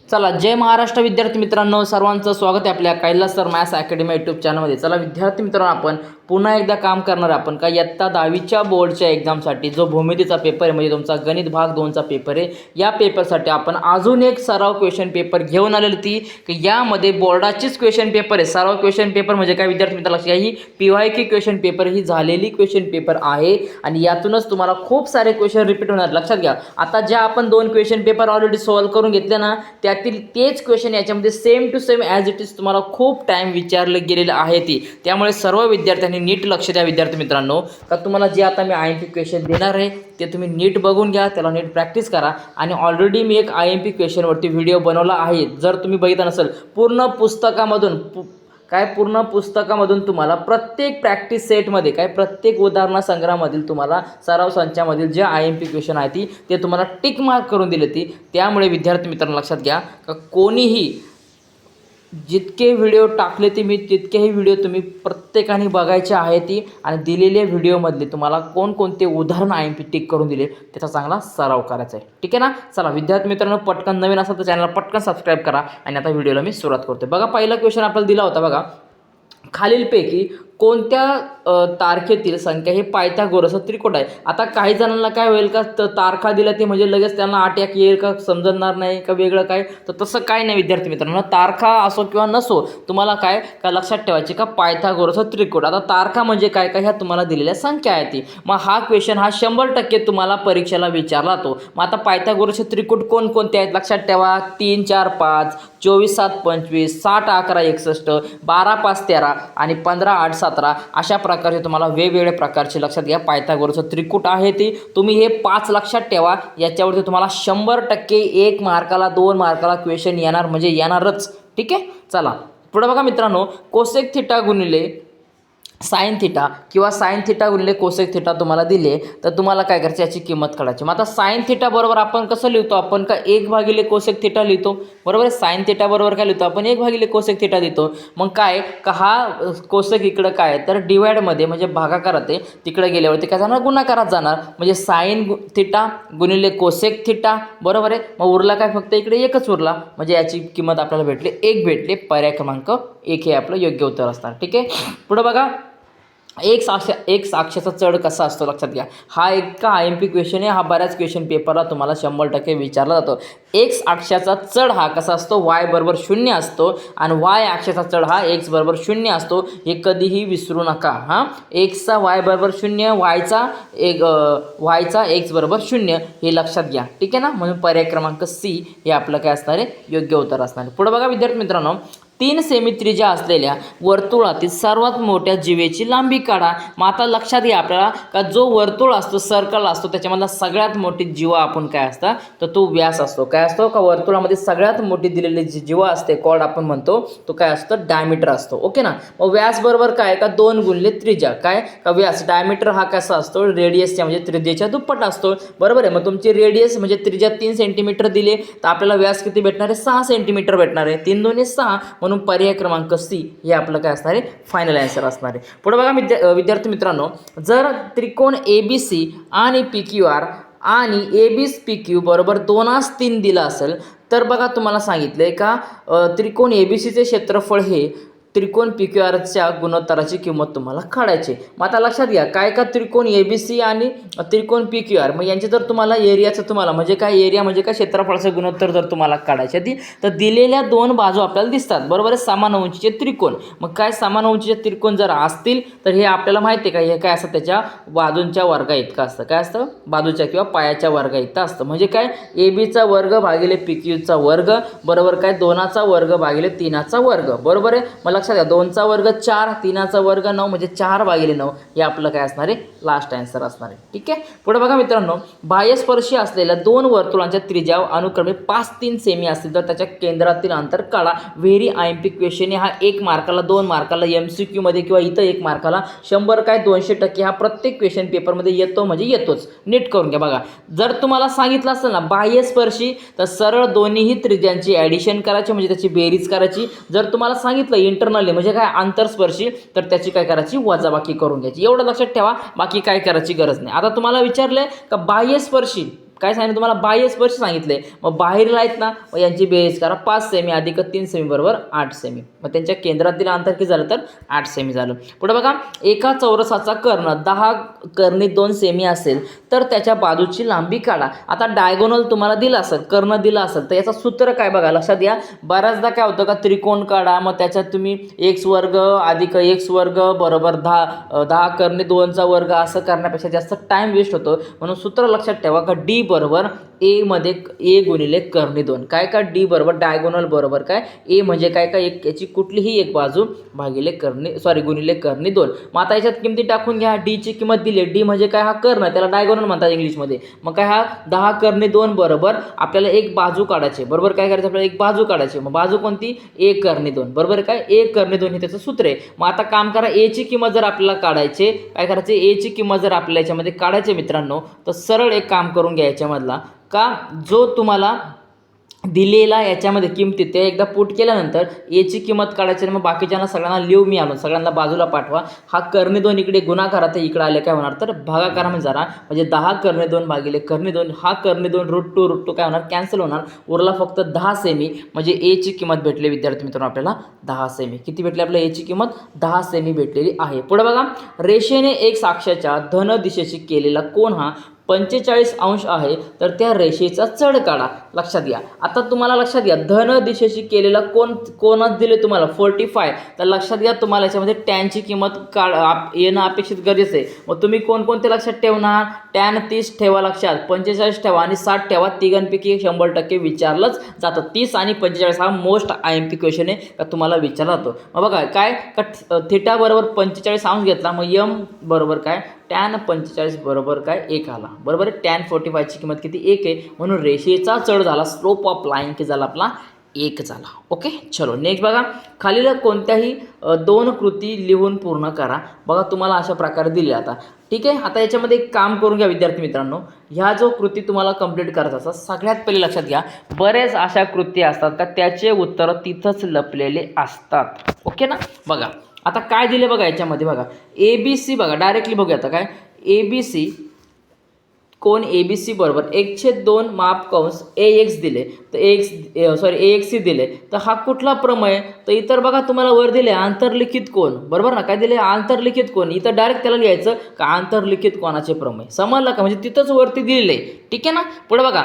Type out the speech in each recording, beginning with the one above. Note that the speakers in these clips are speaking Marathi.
चला, जय महाराष्ट्र विद्यार्थी मित्रांनो, सर्वांचं स्वागत आहे आपल्या Kailas sir maths academy YouTube चॅनलमध्ये। चला विद्यार्थी मित्रांनो, आपण पुन्हा एकदा काम करणार आपण का इयत्ता 10वीच्या बोर्डच्या एक्झामसाठी जो भूमितीचा पेपर आहे म्हणजे तुमचा गणित भाग 2चा पेपर आहे, या पेपरसाठी आपण अजून एक सराव क्वेश्चन पेपर घेऊन आलेली ती की यामध्ये बोर्डाचीच क्वेश्चन पेपर आहे। सराव क्वेश्चन पेपर म्हणजे काय विद्यार्थी मित्रांनो, लक्षात घ्या, ही PYQ क्वेश्चन पेपर ही झालेली क्वेश्चन पेपर आहे आणि यातूनच तुम्हाला खूप सारे क्वेश्चन रिपीट होणार। लक्षात घ्या, आता ज्या आपण 2 क्वेश्चन पेपर ऑलरेडी सॉल्व्ह करून घेतले ना, त्यातील तेच क्वेश्चन याच्यामध्ये same to same as it is तुम्हाला खूप टाइम विचारलं गेलेलं आहे ती। त्यामुळे सर्व विद्यार्थ्यांनी नीट लक्ष द्या विद्यार्थी मित्रांनो, का तुम्हाला जे आता मी IMP क्वेश्चन देणार आहे ते तुम्ही नीट बघून घ्या, त्याला नीट प्रॅक्टिस करा। आणि ऑलरेडी मी एक IMP क्वेश्चनवरती व्हिडिओ बनवला आहे, जर तुम्ही बघितला नसेल पूर्ण पुस्तकामधून तुम्हाला प्रत्येक प्रॅक्टिस सेटमध्ये प्रत्येक उदाहरण संग्रहामधील तुम्हाला सराव संचामधील जे IMP क्वेश्चन आहे ते तुम्हाला टिक मार्क करून दिले ती। त्यामुळे विद्यार्थी मित्रांनो लक्षात घ्या, का कोणीही जितके व्हिडिओ टाकले ते मी तितकेही व्हिडिओ तुम्ही प्रत्येकाने बघायचे आहे ती, आणि दिलेल्या व्हिडिओमधले तुम्हाला कोणकोणते उदाहरण IMP टिक करून दिले त्याचा चांगला सराव करायचा आहे। ठीक आहे ना। चला विद्यार्थी मित्रांनो, पटकन नवीन असाल तर चॅनलला पटकन सबस्क्राईब करा आणि आता व्हिडिओला मी सुरुवात करतो। बघा, पहिला क्वेश्चन आपल्याला दिला होता, बघा, खालीलपैकी कोणत्या तारखेतील संख्या हे पायथागोरस त्रिकोट आहे। आता काही जणांना काय होईल का, तारखा दिला ते म्हणजे लगेच त्यांना 8 एक येईल का, समजणार नाही का वेगळं काय, तर तसं काय नाही विद्यार्थी मित्रांनो। तारखा असो किंवा नसो, तुम्हाला काय का लक्षात ठेवायचे का पायथागोरस त्रिकोट। आता तारखा म्हणजे काय का, ह्या तुम्हाला दिलेल्या संख्या आहे ती। मग हा क्वेश्चन हा 100% तुम्हाला परीक्षेला विचारला तो। मग आता पायथागोरस त्रिकोट कोणकोणते आहेत लक्षात ठेवा, 3 4 5, 24 7 25, 60 11 61, 12 5 13 आणि 15 8 17 अशा प्रकारचे तुम्हाला वेगवेगळ्या प्रकारचे लक्षात घ्या पायथागोरस त्रिकोट आहे ती। तुम्ही हे 5 लक्षात ठेवा, याच्यावरती तुम्हाला 100% 1 मार्काला 2 मार्काला क्वेश्चन येणार म्हणजे येणारच। ठीक आहे। चला पुढे बघा मित्रांनो, कोसेक थिटा गुणिले साइन थिटा किंवा साइन थिटा गुणिले कोसेक थिटा तुम्हाला दिले तर तुम्हाला काय करायचं, याची किंमत काढायची। मग आता साइन थिटा बरोबर आपण कसं लिहितो, आपण का 1 भागिले कोसेक थिटा लिहितो, बरोबर आहे। साइन थिटा बरोबर काय लिहितो आपण, 1 भागिले कोसेक थिटा लिहितो। मग काय का हा कोसेक इकडं काय तर डिवाइडमध्ये म्हणजे भागाकारात आहे, तिकडे गेल्यावरती काय जाणार, गुणाकारात जाणार, म्हणजे साइन थिटा गुणिले कोसेक थिटा, बरोबर आहे। मग उरला काय, फक्त इकडे एकच उरला, म्हणजे याची किंमत आपल्याला भेटली 1 भेटले। पर्याय क्रमांक 1 हे आपलं योग्य उत्तर असणार। ठीक आहे। पुढे बघा, एक साक्षाचा चढ कसा असतो लक्षात घ्या। हा एक का IMP क्वेश्चन आहे, हा बऱ्याच क्वेश्चन पेपरला तुम्हाला 100% विचारला जातो। एक्स अक्षाचा चढ हा कसा असतो, y बरोबर 0 असतो आणि y अक्षाचा चढ हा x बरोबर 0 असतो, हे कधीही विसरू नका। हां, एक्सचा y बरोबर 0, yचा x बरोबर 0 हे लक्षात घ्या। ठीक आहे ना। म्हणून पर्याय क्रमांक C हे आपलं काय असणार आहे, योग्य उत्तर असणार आहे। पुढे बघा विद्यार्थी मित्रांनो, 3 सेमी त्रिज्या असलेल्या वर्तुळातील सर्वात मोठ्या जीवेची लांबी काढा। मग आता लक्षात घ्या आपल्याला का जो वर्तुळ असतो, सर्कल असतो, त्याच्यामधला सगळ्यात मोठी जीवा आपण काय असता तर तो व्यास असतो। काय असतो का, वर्तुळामध्ये सगळ्यात मोठी दिलेली जी जीवा असते, कॉर्ड आपण म्हणतो, तो काय असतो, डायमीटर असतो। ओके ना। मग व्यास बरोबर काय का 2 गुणिले त्रिज्या, काय का व्यास, डायमीटर हा कसा असतो, रेडियसच्या म्हणजे त्रिज्येच्या दुप्पट असतो, बरोबर आहे। मग तुमची रेडियस म्हणजे त्रिज्या 3 सेंटीमीटर दिले तर आपल्याला व्यास किती भेटणार आहे, 6 सेंटीमीटर भेटणार आहे। 3 2 6, म्हणून पर्याय क्रमांक C हे आपलं काय असणार आहे, फायनल आन्सर असणार आहे। पुढे बघा विद्यार्थी मित्रांनो, जर त्रिकोण ABC आणि PQR आणि ABPQ बरोबर 2:3 दिला असेल तर बघा तुम्हाला सांगितलंय का त्रिकोण ABCचे क्षेत्रफळ हे त्रिकोण PQRच्या गुणोत्तराची किंमत तुम्हाला काढायची। मग आता लक्षात घ्या, काय का त्रिकोण ABC आणि त्रिकोण PQR, मग यांचे जर तुम्हाला एरियाचं तुम्हाला म्हणजे काय, एरिया म्हणजे काय क्षेत्रफळाचं गुणोत्तर जर तुम्हाला काढायचे ती तर दिलेल्या 2 बाजू आपल्याला दिसतात, बरोबर आहे, समान उंचीचे त्रिकोण। मग काय समान उंचीचे त्रिकोण जर असतील तर हे आपल्याला माहिती आहे का, हे काय असतं, त्याच्या बाजूंच्या वर्गा इतकं असतं। काय असतं, बाजूच्या किंवा पायाच्या वर्गा इतकं असतं, म्हणजे काय ABचा वर्ग भागिले PQचा वर्ग बरोबर काय 2चा वर्ग भागिले 3चा वर्ग, बरोबर आहे। मग लक्षात घ्या, 2चा वर्ग 4, 3चा वर्ग 9 म्हणजे 4 भागिले 9 हे आपलं काय असणार आहे, लास्ट आन्सर असणार आहे। ठीक आहे। पुढे बघा मित्रांनो, बाह्यस्पर्शी असलेल्या 2 वर्तुळांच्या त्रिज्या अनुक्रमे 5 3 सेमी असतील तर त्याच्या केंद्रातील अंतर काढा। व्हेरी IMP क्वेश्चन हा 1 मार्काला 2 मार्काला MCQ मध्ये किंवा इथं 1 मार्काला 100 काय 200% हा प्रत्येक क्वेश्चन पेपरमध्ये येतो म्हणजे येतोच। नीट करून घ्या। बघा, जर तुम्हाला सांगितलं असेल ना बाह्यस्पर्शी तर सरळ दोन्हीही त्रिज्यांची ॲडिशन करायची म्हणजे त्याची बेरीज करायची। जर तुम्हाला सांगितलं इंटरनली म्हणजे काय आंतरस्पर्शी तर त्याची काय करायची, वजाबाकी करून घ्यायची। एवढं लक्षात ठेवा, बाकी काय करायची गरज नाही। आता तुम्हाला विचारलंय का बाह्यस्पर्शी काय सांगितलं तुम्हाला, बाह्य स्पर्श सांगितले, मग बाहेरील आहेत ना, मग यांची बेरीज करा, 5 सेमी अधिक 3 सेमी बरोबर 8 सेमी. मग त्यांच्या केंद्रातील अंतर किती झालं तर 8 सेमी झालं. पुढे बघा, एका चौरसाचा कर्ण 10 कर्णी 2 सेमी असेल तर त्याच्या बाजूची लांबी काढा. आता डायगोनल तुम्हाला दिला असेल, कर्ण दिला असेल तर याचं सूत्र काय बघा, लक्षात घ्या. बऱ्याचदा काय होतं का, त्रिकोण काढा, मग त्याच्यात तुम्ही x वर्ग अधिक x वर्ग बरोबर 10 कर्णी 2चा वर्ग असं करण्यापेक्षा जास्त टाइम वेस्ट होतो. म्हणून सूत्र लक्षात ठेवा का d बरोबर a मध्ये a गुणिले कर्णी 2. काय का d बरोबर डायगोनल बरोबर काय a म्हणजे काय का एक याची कुठलीही एक बाजू भागिले गुणिले कर्णी 2. मग आता याच्यात किमती टाकून घ्या. d ची किंमत दिली, d म्हणजे काय हा कर्ण, त्याला डायगोनल म्हणतात इंग्लिशमध्ये. मग काय हा 10 कर्णी 2 बरोबर आपल्याला एक बाजू काढायची बरोबर. काय करायचं आपल्याला, एक बाजू काढायची. मग बाजू कोणती, 1 कर्णी 2 बरोबर. काय 1 कर्णी 2 हे त्याचं सूत्र आहे. मग आता काम करा, a ची किंमत जर आपल्याला काढायचे, काय करायचे, a ची किंमत जर आपल्या याच्यामध्ये काढायचे मित्रांनो, तर सरळ एक काम करून घ्या याच्यामधला का, जो तुम्हाला दिलेला याच्यामध्ये किमती ते एकदा पुट केल्यानंतर याची किंमत काढायची. मग बाकीच्यांना सगळ्यांना लिहू मी आलो, सगळ्यांना बाजूला पाठवा. हा कर्णी 2 इकडे गुणाकारात इकडे आले काय होणार तर भागाकारामध्ये जरा, म्हणजे 10 कर्णी 2 भागिले कर्णी 2. हा कर्णी 2 √2 काय होणार, कॅन्सल होणार. उरला फक्त 10 सेमी, म्हणजे ए ची किंमत भेटली विद्यार्थी मित्रांनो आपल्याला 10 सेमी. किती भेटली आपल्याला, ए ची किंमत 10 सेमी भेटलेली आहे. पुढे बघा, रेषेने एक अक्षाच्या धन दिशेशी केलेला कोन हा 45 अंश आहे तर त्या रेषेचा चढ काढा. लक्षात घ्या. आता तुम्हाला लक्षात घ्या, धन दिशेशी केलेला कोणच दिले तुम्हाला 45, तर लक्षात घ्या तुम्हाला याच्यामध्ये टॅनची किंमत येणं अपेक्षित गरजेचं आहे. मग तुम्ही कोणकोणते लक्षात ठेवणार, टॅन 30 ठेवा लक्षात, 45 ठेवा आणि 60 ठेवा. तिघांपैकी 100% विचारलंच जातं. 30 आणि 45 हा मोस्ट IMP क्वेश्चन आहे का तुम्हाला विचारला जातो. मग बघा काय का, थिटा बरोबर 45 अंश घेतला, मग m बरोबर काय टॅन 45 बरोबर काय 1 आला बरोबर. टॅन 45 ची किंमत किती, 1 आहे. म्हणून रेषेचा चढ झाला, स्लोप ऑफ लाईन की झाला आपला 1 झाला. ओके, चलो नेक्स्ट बघा, खालील कोणत्याही 2 कृती लिहून पूर्ण करा. बघा तुम्हाला अशा प्रकारे दिले आता, ठीक आहे. आता याच्यामध्ये एक काम करून घ्या विद्यार्थी मित्रांनो, ह्या जो कृती तुम्हाला कंप्लीट करायचा असतात, सगळ्यात पहिले लक्षात घ्या, बरेच अशा कृती असतात का त्याचे उत्तर तिथंच लपलेले असतात. ओके ना. बघा आता काय दिले बघा याच्यामध्ये, बघा ABC बघा डायरेक्टली बघूया. आता काय ABC कोण ABC बरोबर 1/2 माप कंस AX दिले तर AXC दिले, तर हा कुठला प्रमेय, तर इतर बघा तुम्हाला वर दिले आंतरलिखित कोण बरोबर ना. काय दिले, आंतरलिखित कोण. इथं डायरेक्ट त्याला लिहायचं का आंतरलिखित कोणाचे प्रमेय, समजलं का, म्हणजे तिथंच वरती दिलेलं आहे. ठीक आहे ना. पुढे बघा,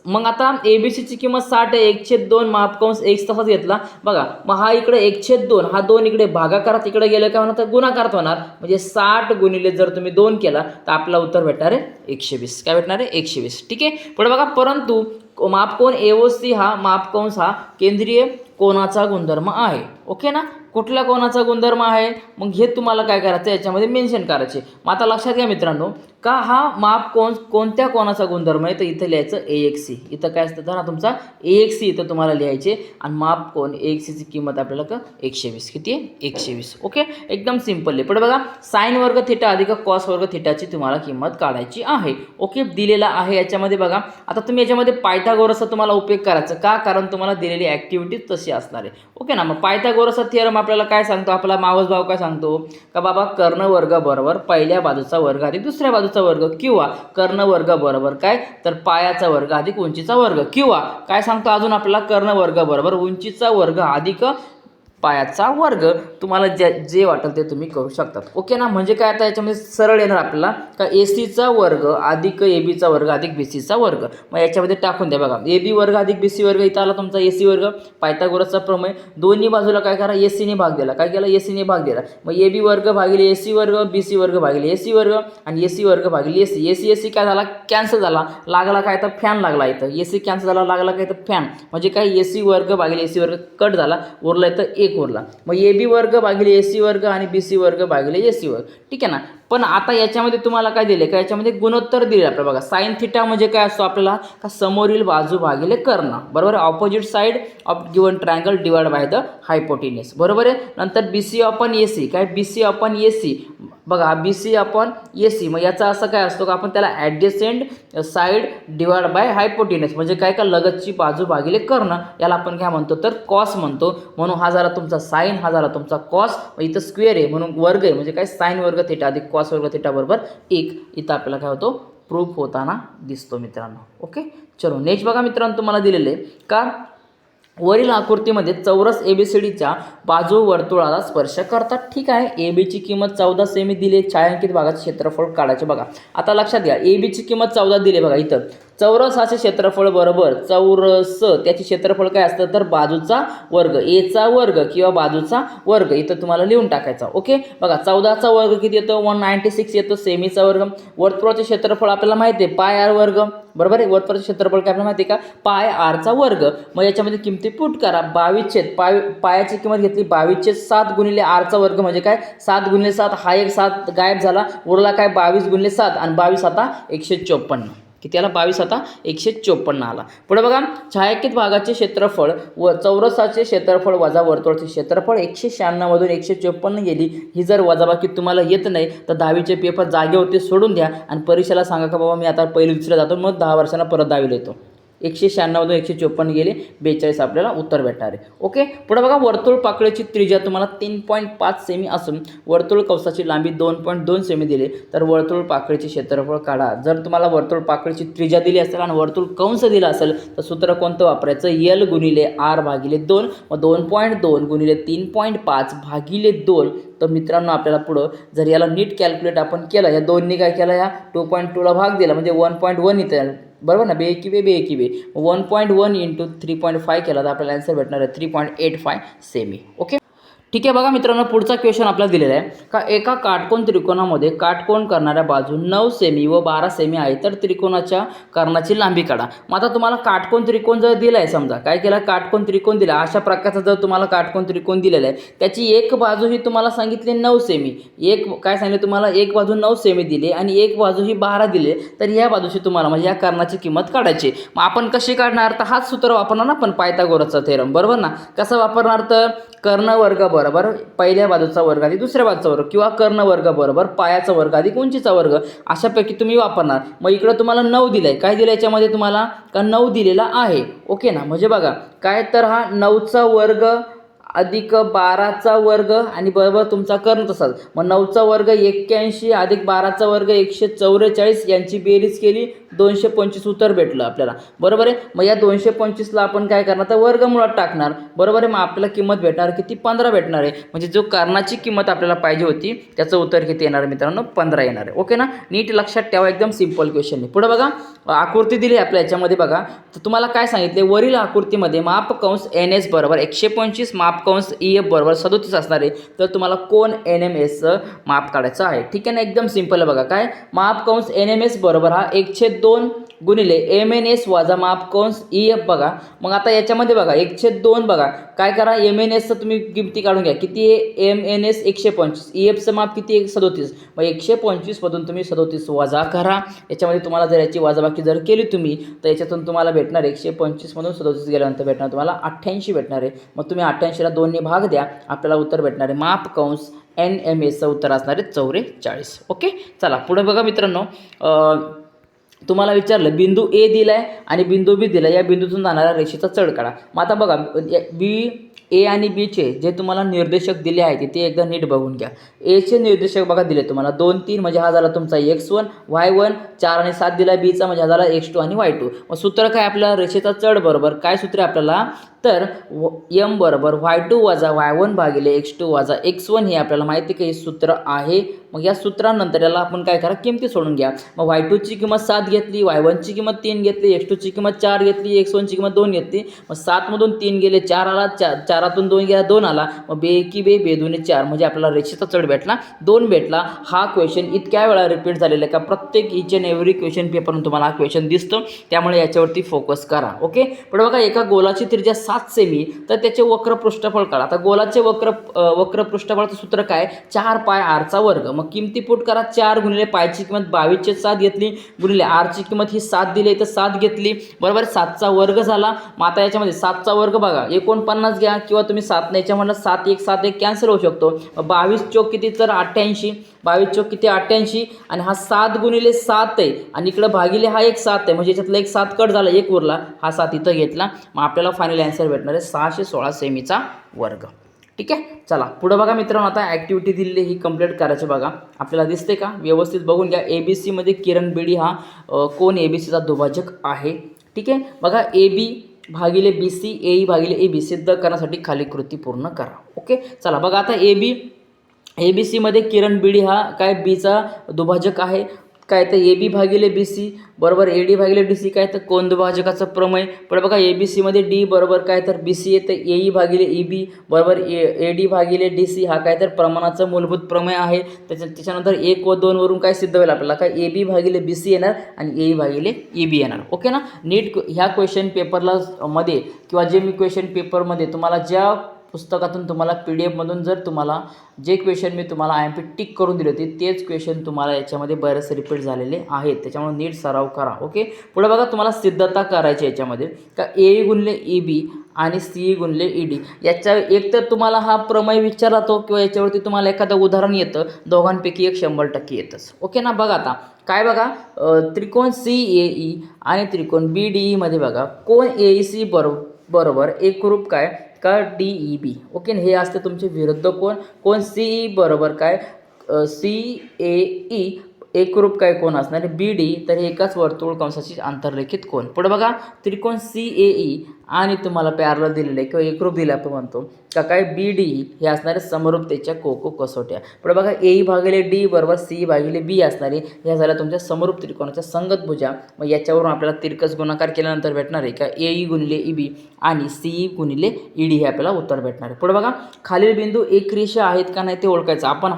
मग आता ABCची किंमत 60 आहे, 1/2 माप कंस X तसाच घेतला बघा. मग हा इकडे 1/2, हा 2 इकडे भागाकारात इकडे गेलं काय होणार तर गुणाकारात होणार, म्हणजे 60 गुणिले जर तुम्ही 2 केला तर आपला उत्तर भेटणार आहे 120. काय भेटणार आहे 120. ठीक आहे. पुढे बघा, परंतु मापकोन AOC हा मापकंस हा केंद्रीय कोणाचा गुणधर्म आहे. ओके ना. कुठल्या कोणाचा गुणधर्म आहे, मग हे तुम्हाला काय करायचं याच्यामध्ये मेन्शन करायचे. मग आता लक्षात घ्या मित्रांनो, का हा मापकोन कोणत्या कोणाचा गुणधर्म आहे, तर इथं लिहायचं AXC. इथं काय असतं तर तुमचा AXC इथं तुम्हाला लिहायचे, आणि मापकोन AXCची किंमत आपल्याला का 120. किती आहे 120. ओके, एकदम सिंपल आहे. पुढे बघा, साइन वर्ग थिटा अधिक कॉस वर्ग थिटाची तुम्हाला किंमत काढायची आहे. ओके, दिलेला आहे याच्यामध्ये. बघा आता तुम्ही याच्यामध्ये पायथागोरसचा तुम्हाला उपयोग करायचा का, कारण तुम्हाला दिलेली ॲक्टिव्हिटी तशी असणार आहे. ओके ना. मग पायथागोरसचा थिअरम आपल्याला काय सांगतो, आपला मावस भाव काय सांगतो का बाबा, कर्ण वर्ग बरोबर पहिल्या बाजूचा वर्ग अधिक दुसऱ्या बाजूचा वर्ग, किंवा कर्ण वर्ग बरोबर काय तर पायाचा वर्ग अधिक उंचीचा वर्ग, किंवा काय सांगतो अजून आपल्याला, कर्ण वर्ग बरोबर उंचीचा वर्ग अधिक पायाचा वर्ग. तुम्हाला जे वाटेल ते तुम्ही करू शकतात. ओके ना. म्हणजे काय आता याच्यामध्ये सरळ येणार आपल्याला का ACचा वर्ग अधिक ABचा वर्ग अधिक BCचा वर्ग. मग याच्यामध्ये टाकून द्या. बघा AB वर्ग अधिक BC वर्ग, इथं आला तुमचा AC वर्ग. पायथागोरसचा प्रमेय, दोन्ही बाजूला काय करा AC ने भाग दिला. काय केला AC ने भाग दिला. मग AB वर्ग भागिले AC वर्ग, BC वर्ग भागिले AC वर्ग, आणि AC वर्ग भागिले AC. AC काय झाला, कॅन्सल झाला. लागला काय तर फॅन लागला इथं. AC कॅन्सल झाला, लागला काय तर फॅन, म्हणजे काय AC वर्ग भागिले AC वर्ग कट झाला, उरला इथं 1 उरला. मग AB वर्ग भागिले AC वर्ग आणि BC वर्ग भागिले AC वर्ग. ठीक आहे ना. पण आता याच्यामध्ये तुम्हाला काय दिले का, याच्यामध्ये गुणोत्तर दिले आपल्याला. बघा साइन थिटा म्हणजे काय असतो आपल्याला का, समोरील बाजू भागिले कर्ण बरोबर, opposite side of given triangle divide by the hypotenuse बरोबर आहे. नंतर BC अपॉन AC, काय BC अपॉन AC बघा, BC अपॉन AC. मग याचा असं काय असतो का, आपण त्याला adjacent side divide by hypotenuse, म्हणजे काय का लगतची बाजू भागिले कर्ण, याला आपण काय म्हणतो तर कॉस म्हणतो. म्हणून हा झाला तुमचा साइन, हा झाला तुमचा कॉस. इथं स्क्वेअर आहे म्हणून वर्ग आहे, म्हणजे काय साइन वर्ग थिटा अधिक कॉस वर्ग थिटा बरोबर 1. इथं आपल्याला काय होतो प्रूफ होताना दिसतो मित्रांनो. ओके, चलो नेक्स्ट बघा मित्रांनो, तुम्हाला दिलेले का वरील आकृतीमध्ये चौरस ABCDच्या बाजू वर्तुळाला स्पर्श करतात. ठीक आहे, AB ची किंमत 14 सेमी दिली, छायांकित भागाचे क्षेत्रफळ काढायचे. बघा आता लक्षात घ्या, AB ची किंमत 14 दिली. बघा इथं चौरसाचे क्षेत्रफळ बरोबर चौरस त्याचे क्षेत्रफळ काय असतं तर बाजूचा वर्ग, एचा वर्ग किंवा बाजूचा वर्ग इथं तुम्हाला लिहून टाकायचा. ओके, बघा 14चा वर्ग किती येतो 196 येतो, सेमीचा वर्ग. वर्तुळाचे क्षेत्रफळ आपल्याला माहिती आहे पाय आर वर्ग, बरोबर आहे. वर्तुळाचे क्षेत्रफळ काय आपल्याला माहिती आहे का पाय आरचा वर्ग. मग याच्यामध्ये किमती पुट करा. 22 पायाची किंमत घेतली 22/7 गुणिले आरचा वर्ग म्हणजे काय 7 गुणिले 7, हा एक 7 गायब झाला, उरला काय 22 गुणिले 7 आणि 22 आता 154. किती आला 22 आता 154 आला. पुढे बघा छायांकित भागाचे क्षेत्रफळ व चौरसाचे क्षेत्रफळ वजा वर्तुळाचे क्षेत्रफळ 196 मधून 154 गेली. ही जर वजाबाकी तुम्हाला येत नाही तर 10वीचे पेपर जागे होते सोडून द्या आणि परीक्षेला सांगा का बाबा मी आता पहिली दुसरीला जातो, मग 10 वर्षांना परत 10वीला येतो. 196 मधून 154 गेले 42 आपल्याला उत्तर भेटणार आहे. ओके, पुढे बघा वर्तुळ पाकळीची त्रिज्या तुम्हाला 3.5 सेमी असून वर्तुळ कंसाची लांबी 2.2 सेमी दिली तर वर्तुळ पाकळीचे क्षेत्रफळ काढा. जर तुम्हाला वर्तुळ पाकळीची त्रिज्या दिली असेल आणि वर्तुळ कंस दिला असेल तर सूत्र कोणतं वापरायचं L गुणिले R भागिले 2. मग 2.2 गुणिले 3.5 भागिले 2. तर मित्रांनो आपल्याला पुढं जर याला नीट कॅल्क्युलेट आपण केलं, या दोन्ही काय केलं या 2.2ला भाग दिला म्हणजे 1.1 इथं बरोबर ना, बे एकी बे 1.1 इंटू 3.5 केला तर आपल्याला आन्सर भेटणार आहे 3.85 सेमी. ओके, ठीक आहे. बघा मित्रांनो पुढचा क्वेश्चन आपल्याला दिलेला आहे का एका काटकोन त्रिकोणामध्ये काटकोन करणाऱ्या बाजू 9 सेमी व 12 सेमी आहे तर त्रिकोणाच्या कर्णाची लांबी काढा. मग आता तुम्हाला काटकोन त्रिकोण जर दिला आहे, समजा काय केला काटकोन त्रिकोण दिला, अशा प्रकारचा जर तुम्हाला काटकोन त्रिकोण दिलेला आहे त्याची एक बाजू ही तुम्हाला सांगितली 9 सेमी, एक काय सांगितले तुम्हाला एक बाजू 9 सेमी दिली आणि एक बाजू ही 12 दिली, तर या बाजूची तुम्हाला म्हणजे या कर्णाची किंमत काढायची. मग आपण कशी काढणार तर हाच सूत्र वापरणार ना आपण पायथागोरसचा थेरम, बरोबर ना. कसं वापरणार तर कर्ण वर्ग बरोबर पहिल्या बाजूचा वर्ग अधिक दुसऱ्या बाजूचा वर्ग किंवा कर्ण वर्ग बरोबर पायाचा वर्ग अधिक उंचीचा वर्ग, अशापैकी तुम्ही वापरणार. मग इकडं तुम्हाला 9 दिलं आहे, काय दिलं याच्यामध्ये तुम्हाला का 9 दिलेला आहे. ओके ना, म्हणजे बघा काय तर हा 9चा वर्ग अधिक 12चा वर्ग आणि बरोबर तुमचा कर्ण तसाच. मग 9चा वर्ग 81 अधिक 12चा वर्ग 144 यांची बेरीज केली 225 उत्तर भेटलं आपल्याला, बरोबर आहे. मग या 225ला आपण काय करणार तर वर्गमुळात टाकणार, बरोबर आहे. मग आपल्याला किंमत भेटणार किती 15 भेटणार आहे. म्हणजे जो कर्णाची किंमत आपल्याला पाहिजे होती त्याचं उत्तर किती येणार मित्रांनो 15 येणार आहे. ओके ना, नीट लक्षात ठेवा, एकदम सिंपल क्वेश्चन आहे. पुढे बघा आकृती दिली आपल्या याच्यामध्ये बघा, तर तुम्हाला काय सांगितले वरील आकृतीमध्ये माप कंस NS बरोबर 125 माप कंस EF बरोबर 37 असणार आहे तर तुम्हाला कोण NMS माप काढायचं आहे. ठीक आहे ना, एकदम सिंपल आहे. बघा काय माप कंस NMS बरोबर हा 1/2 गुणिले MNS वजा माप कंस EF. बघा मग आता याच्यामध्ये बघा 1/2 बघा काय करा MNSचं तुम्ही किमती काढून घ्या, किती आहे MNS 125, EFचं माप किती आहे 37. मग 125 मधून तुम्ही 37 वजा करा. याच्यामध्ये तुम्हाला जर याची वजाबाकी जर केली तुम्ही तर याच्यातून तुम्हाला भेटणार 125 मधून 37 गेल्यानंतर भेटणार तुम्हाला 88 भेटणार आहे. मग तुम्ही 88ला 2ने भाग द्या, आपल्याला उत्तर भेटणार आहे माप कंस NMSचं उत्तर असणार आहे 44. ओके, चला पुढे बघा मित्रांनो, तुम्हाला विचारलं बिंदू A दिलाय आणि बिंदू B दिला, या बिंदूतून जाणाऱ्या रेषेचा चढ काढा. मग आता बघा A आणि B चे जे तुम्हाला निर्देशक दिले आहेत ते एकदा नीट बघून घ्या. A चे निर्देशक बघा दिले तुम्हाला 2 3 म्हणजे हा झाला तुमचा x1 y1, 4 आणि 7 दिला B चा म्हणजे हा झाला x2 आणि y2. मग सूत्र काय आपल्याला रेषेचा चढ बरोबर काय सूत्र आपल्याला तर m बरोबर y2 वजा y1 भागिले x2 वजा x1 हे आपल्याला माहिती आहे की हे सूत्र आहे. मग या सूत्रानंतर याला आपण काय करा किमती सोडून घ्या. मग y2 ची किंमत 7 घेतली, y1 ची किंमत 3 घेतली, x2 ची किंमत 4 घेतली, x1 ची किंमत 2 घेतली. मग 7 मधून 3 गेले 4 आला, 4तून 2 गेला 2 आला. मग बे एकी बे बे दोन्ही 4 म्हणजे आपल्याला रेषेचा चढ भेटला 2 भेटला. हा क्वेश्चन इतक्या वेळा रिपीट झालेला आहे का प्रत्येक इच अँड एव्हरी क्वेश्चन पेपरमध्ये तुम्हाला हा क्वेश्चन दिसतो, त्यामुळे याच्यावरती फोकस करा. ओके, पण बघा एका गोलाची त्रिज्या 7 सेमी तर त्याचे वक्र पृष्ठफळ काढा. आता गोलाचे वक्र पृष्ठफळाचं सूत्र काय 4 पाय आरचा वर्ग. मग किमती पुट करा 4 गुणिले पायची किंमत 22/7 घेतली गुणिले आरची किंमत ही 7 दिली तर 7 घेतली, बरोबर 7चा वर्ग झाला. मग आता याच्यामध्ये 7चा वर्ग बघा 49 घ्या किंवा तुम्ही 7 ने याच्यामध्ये 7 1 7 1 कॅन्सल होऊ शकतो. 22 चौक किती तर 88, 22 चौक किती 88 आणि हा 7 गुणिले 7 आहे आणि इकडे भागिले हा एक 7 आहे म्हणजे याच्यातला एक 7 कट झाला, एक उरला, हा 7 इथं घेतला. मग आपल्याला फायनल आन्सर भेटणार आहे 616 सेमीचा वर्ग. ठीक आहे. चला पुढे बघा मित्रांनो, आता ॲक्टिव्हिटी दिलेली ही कंप्लीट करायची बघा. आपल्याला दिसते का? व्यवस्थित बघून घ्या. ABC किरण बेडी हा कोण ABCचा दुभाजक आहे. ठीक आहे. बघा AB भागिले BC, AE भागिले AB सिद्ध करण्यासाठी खाली कृती पूर्ण करा. ओके. चला बघा आता ABC किरण बेडी हा काय बीचा दुभाजक आहे. काय तर AB भागिले BC बरोबर AD भागिले DC काय तर कोण दुभाजकाचं प्रमेय. पण बघा ABC D बरोबर काय तर BC आहे, तर AE भागिले EB बरोबर AD भागिले DC हा काय तर प्रमाणाचं मूलभूत प्रमेय आहे. त्याच्यानंतर 1 व 2 वरून काय सिद्ध होईल आपल्याला, काय AB भागिले BC येणार आणि AE भागिले EB येणार. ओके ना. नीट ह्या क्वेश्चन पेपरला मध्ये किंवा जे मी क्वेश्चन पेपरमध्ये तुम्हाला ज्या पुस्तकातून तुम्हाला PDF जर तुम्हाला जे क्वेश्चन मी तुम्हाला IMP टिक करून दिले होते तेच क्वेश्चन तुम्हाला याच्यामध्ये बरेच रिपीट झालेले आहेत. त्याच्यामुळे नीट सराव करा. ओके. पुढे बघा तुम्हाला सिद्धता करायची याच्यामध्ये का AE गुणिले EB आणि CE गुणिले ED याच्या एक तर तुम्हाला हा प्रमेय विचारला तो किंवा याच्यावरती तुम्हाला एखादं उदाहरण येतं, दोघांपैकी एक 100% येतच. ओके ना. बघा आता काय बघा त्रिकोण CAE आणि त्रिकोण BDE मध्ये बघा कोण AEC बरोबर एकरूप काय का DEB. ओके. हे असते तुमचे विरुद्ध कोण CE बरोबर काय CAE एकरूप काय कोण असणार BD, तर हे एकाच वर्तुळ कंसाची आंतररेखित कोण. पुढे बघा त्रिकोण CAE आणि तुम्हाला पॅरलल दिलेले किंवा एकरूप दिले आपण म्हणतो का काय BDE हे असणारे समरूपतेच्या कोको कसोट्या. पुढे बघा AE भागिले D बरोबर CE भागिले B असणारे ह्या झाल्या तुमच्या समरूप त्रिकोणाच्या संगत भुजा. मग याच्यावरून आपल्याला तिरकस गुणाकार केल्यानंतर भेटणार आहे का AE गुणिले EB आणि CE गुणिले ED हे आपल्याला उत्तर भेटणार आहे. पुढे बघा खालील बिंदू एकरेषीय आहेत का नाही ते ओळखायचं. आपण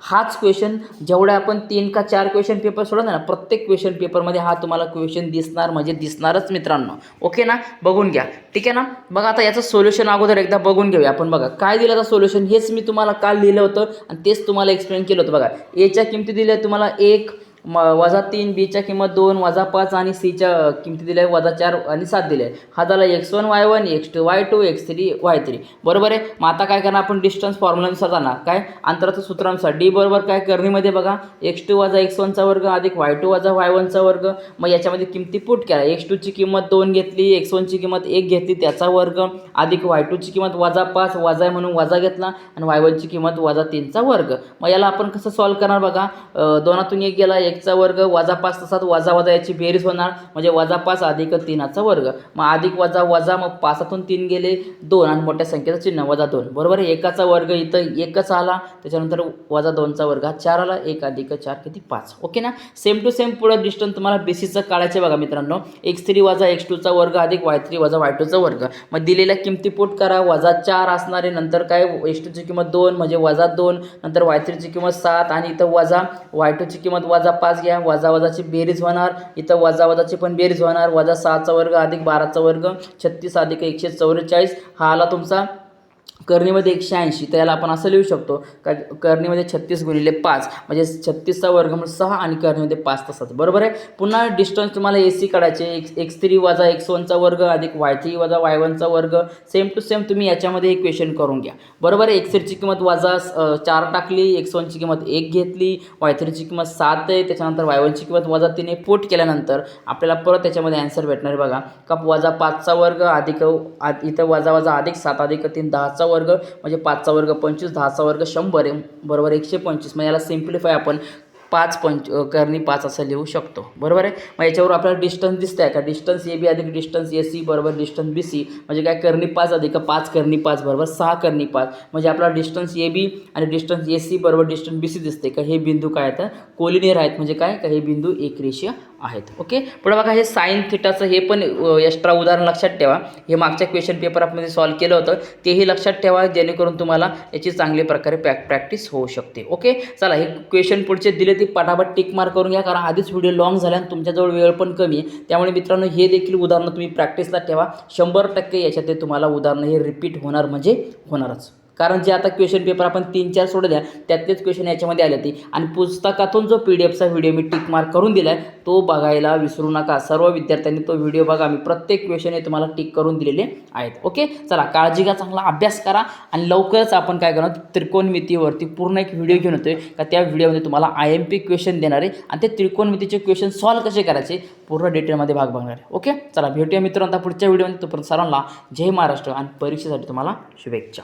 हाच क्वेश्चन जेवढे आपण 3 का 4 क्वेश्चन पेपर सोडवले ना, प्रत्येक क्वेश्चन पेपरमध्ये हा तुम्हाला क्वेश्चन दिसणार म्हणजे दिसणारच मित्रांनो. ओके ना. बघून घ्या. ठीक आहे ना. बघा आता याचं सोल्युशन अगोदर एकदा बघून घेऊया आपण. बघा काय दिलं आता सोल्युशन, हेच मी तुम्हाला काल लिहिलं होतं आणि तेच तुम्हाला एक्सप्लेन केलं होतं. बघा Aच्या किमती दिल्या तुम्हाला 1 -3, Bच्या किंमत 2 -5 आणि Cच्या किमती दिल्या -4 आणि 7 दिल्या. हा झाला x1 y1 x2 y2 x3 y3 बरोबर आहे. मग आता काय करणार आपण डिस्टन्स फॉर्म्युलानुसार जाणार, काय अंतराचं सूत्रानुसार D बरोबर काय करणीमध्ये बघा x2 - x1चा वर्ग अधिक y2 - y1चा वर्ग. मग याच्यामध्ये किमती पुट केला. x2 ची किंमत 2 घेतली, x1 ची किंमत 1 घेतली त्याचा वर्ग अधिक y2 ची किंमत -5 वजा म्हणून वजा घेतला आणि y1 ची किंमत -3चा वर्ग. मग याला आपण कसं सॉल्व्ह करणार बघा, 2तून 1 गेला 1चा वर्ग -5 तसाच वजा याची बेरीज होणार म्हणजे -5 अधिक 3चा वर्ग. मग अधिक वजा मग 5तून 3 गेले 2 आणि मोठ्या संख्येचं चिन्ह -2 बरोबर आहे. 1चा वर्ग इथं 1च आला, त्याच्यानंतर -2चा वर्ग हा 4 आला. 1 अधिक 4 किती 5. ओके ना. सेम टू सेम पुढे डिस्टन्स तुम्हाला BCचं काढायचे बघा मित्रांनो. x3 - x2चा वर्ग अधिक y3 - y2चा वर्ग. मग दिलेल्या किमती पुट करा. -4 असणारे नंतर काय x2 ची किंमत 2 म्हणजे -2 नंतर y3 ची किंमत 7 आणि इथं वजा y2 ची किंमत -5 घ्या. वजाची बेरीज होणार, इथं वजाची पण बेरीज होणार. -6चा वर्ग अधिक 12चा वर्ग 36 अधिक 144 हा आला तुमचा करणीमध्ये 180. तर याला आपण असं लिहू शकतो का करणीमध्ये 36 गुणिले 5 म्हणजे 36चा वर्गमूळ 6 आणि करणीमध्ये 5 तसाच बरोबर आहे. पुन्हा डिस्टन्स तुम्हाला AC काढायचे. x3 - x1चा वर्ग अधिक y3 - y1चा वर्ग. सेम टू सेम तुम्ही याच्यामध्ये एक क्वेश्चन करून घ्या बरोबर आहे. x3 ची किंमत -4 टाकली, x1 ची किंमत 1 घेतली, y3 ची किंमत 7 आहे, त्याच्यानंतर y1 ची किंमत -3 पुट केल्यानंतर आपल्याला परत त्याच्यामध्ये आन्सर भेटणार बघा का -5चा वर्ग अधिक इथं वजा अधिक 7 अधिक 3 10चा वर्ग म्हणजे 5चा वर्ग 25 10चा वर्ग 100 आहे बरोबर 125. मग याला सिम्प्लिफाय आपण 5 करणी 5 असं लिहू शकतो बरोबर आहे. मग याच्यावर आपल्याला डिस्टन्स दिसत आहे का डिस्टन्स AB अधिक डिस्टन्स AC बरोबर डिस्टन्स BC म्हणजे काय करणी 5 अधिक 5 करणी 5 बरोबर 6 करणी 5 म्हणजे आपला डिस्टन्स AB आणि डिस्टन्स AC बरोबर डिस्टन्स BC दिसते का हे बिंदू काय आहेत कोलिनियर आहेत म्हणजे काय का हे बिंदू एकरेषीय आहेत. ओके. पुढे बघा हे साइन थिटाचं हे पण एक्स्ट्रा उदाहरण लक्षात ठेवा. हे मागच्या क्वेश्चन पेपरमध्ये सॉल्व्ह केलं होतं तेही लक्षात ठेवा जेणेकरून तुम्हाला याची चांगली प्रकारे प्रॅक्टिस होऊ शकते. ओके. चला हे क्वेश्चन पुढचे दिले ते पटापट टिक मार्क करून घ्या कारण आधीच व्हिडिओ लॉंग झाला आणि तुमच्याजवळ वेळ पण कमी आहे. त्यामुळे मित्रांनो हे देखील उदाहरणं तुम्ही प्रॅक्टिसला ठेवा. 100% याच्यात तुम्हाला उदाहरणं हे रिपीट होणार म्हणजे होणारच. कारण जे आता क्वेश्चन पेपर आपण 3-4 सोडल्या त्यातलेच क्वेश्चन याच्यामध्ये आले होते आणि पुस्तकातून जो PDF व्हिडिओ मी टिक मार्क करून दिला आहे तो बघायला विसरू नका. सर्व विद्यार्थ्यांनी तो व्हिडिओ बघा. मी प्रत्येक क्वेश्चन हे तुम्हाला टिक करून दिलेले आहेत. ओके. चला काळजी घ्या, चांगला अभ्यास करा आणि लवकरच आपण काय करणार त्रिकोणमितीवरती पूर्ण एक व्हिडिओ घेऊन येतोय का त्या व्हिडिओमध्ये तुम्हाला IMP क्वेश्चन देणार आहे आणि ते त्रिकोणमितीचे क्वेश्चन सॉल्व्ह कसे करायचे पूर्ण डिटेलमध्ये भाग बघणार आहे. ओके. चला भेटूया मित्रांनो आता पुढच्या व्हिडिओमध्ये. तोपर्यंत सर्वांना जय महाराष्ट्र आणि परीक्षेसाठी तुम्हाला शुभेच्छा.